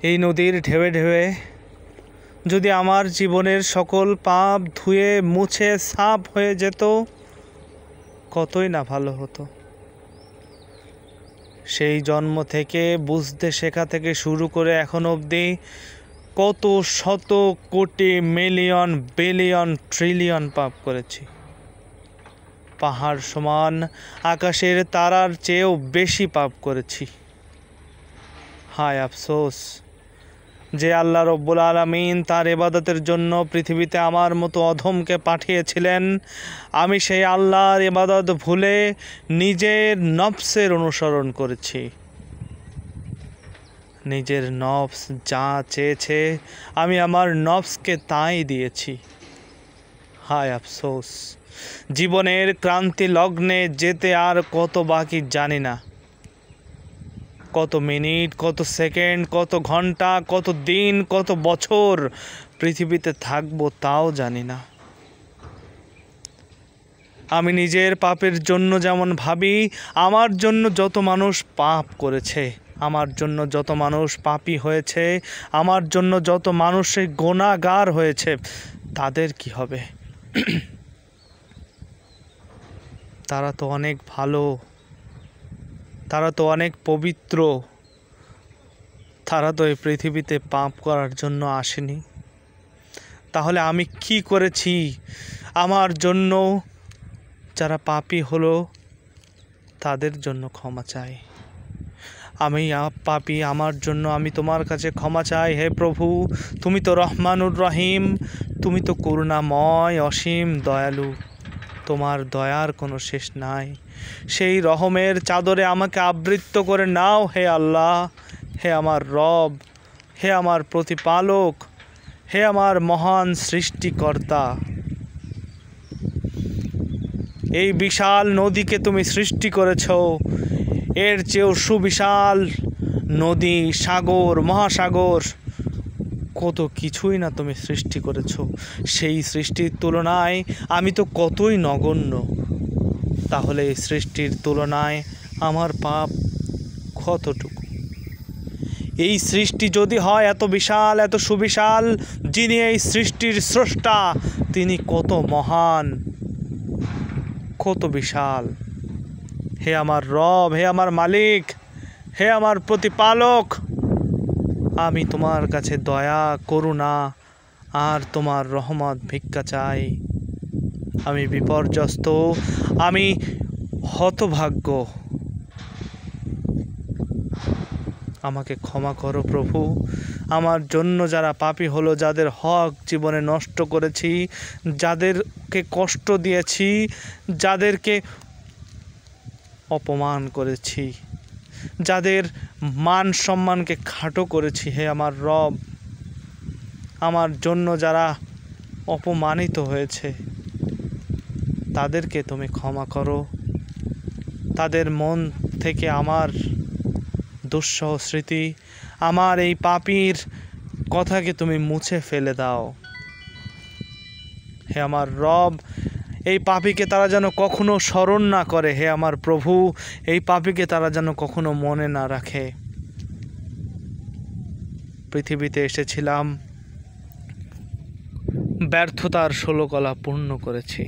এই নদীর ঢেউয়ে ঢেউয়ে যদি আমার জীবনের সকল পাপ ধুয়ে মুছে সাফ হয়ে যেত, কতই না ভালো হতো। সেই জন্ম থেকে বুঝতে শেখা থেকে শুরু করে এখন অবধি কত শত কোটি মিলিয়ন বিলিয়ন ট্রিলিয়ন পাপ করেছি। পাহাড় সমান আকাশের তারার চেয়েও বেশি পাপ করেছি। হায় আফসোস যে আল্লাহ রব্বুল আলামিন তার ইবাদতের জন্য পৃথিবীতে আমার মতো অধমকে পাঠিয়েছিলেন। আমি সেই আল্লাহর ইবাদত ভুলে নিজের নফসের অনুসরণ করেছি। নিজের নফস যা চেয়েছে আমি আমার নফসকে তাই দিয়েছি। হায় আফসোস, জীবনের ক্রান্তি লগ্নে যেতে আর কত বাকি জানি না। কত মিনিট, কত সেকেন্ড, কত ঘন্টা, কত দিন, কত বছর পৃথিবীতে থাকবো তাও জানি না। আমি নিজের পাপের জন্য যেমন ভাবি, আমার জন্য যত মানুষ পাপ করেছে, আমার জন্য যত মানুষ পাপী হয়েছে, আমার জন্য যত মানুষের গুনাহগার হয়েছে, তাদের কি হবে? তারা তো অনেক ভালো, তারা তো অনেক পবিত্র, তারা তো এই পৃথিবীতে পাপ করার জন্য আসেনি। তাহলে আমি কি করেছি আমার জন্য? যারা পাপী হলো তাদের জন্য ক্ষমা চাই। আমি পাপী, আমার জন্য আমি তোমার কাছে ক্ষমা চাই। হে প্রভু, তুমি তো রহমানুর রহিম, তুমি তো করুণাময়, অসীম দয়ালু, তোমার দয়ার কোনো শেষ নাই। সেই রহমের চাদরে আমাকে আবৃত করে নাও হে আল্লাহ। হে আমার রব, হে আমার প্রতিপালক, হে আমার মহান সৃষ্টিকর্তা। এই বিশাল নদীকে তুমি সৃষ্টি করেছ, এর চেয়েও সুবিশাল নদী, সাগর, মহাসাগর, কত কিছুই না তুমি সৃষ্টি করেছ। সেই সৃষ্টির তুলনায় আমি তো কতই নগণ্য। তাহলে এই সৃষ্টির তুলনায় আমার পাপ কতটুকু? এই সৃষ্টি যদি হয় এত বিশাল, এত সুবিশাল, যিনি এই সৃষ্টির স্রষ্টা তিনি কত মহান, কত বিশাল। হে আমার রব, হে আমার মালিক, হে আমার প্রতিপালক, আমি তোমার কাছে দয়া, করুণা আর তোমার রহমত ভিক্ষা চাই। আমি বিপর্যস্ত, আমি হতভাগ্য, আমাকে ক্ষমা করো প্রভু। আমার জন্য যারা পাপী হলো, যাদের হক জীবনে নষ্ট করেছি, যাদেরকে কষ্ট দিয়েছি, যাদেরকে অপমান করেছি, যাদের মান সম্মানকে খাটো করেছি, হে আমার রব, আমার জন্য যারা অপমানিত হয়েছে তাদেরকে তুমি ক্ষমা করো। তাদের মন থেকে আমার দুঃসহ স্মৃতি, আমার এই পাপীর কথাকে তুমি মুছে ফেলে দাও। হে আমার রব, এই পাপীকে তারা যেন কখনো স্মরণ না করে। হে আমার প্রভু, এই পাপীকে তারা যেন কখনো মনে না রাখে। পৃথিবীতে এসেছিলাম, ব্যর্থতার 16 কলা পূর্ণ করেছি।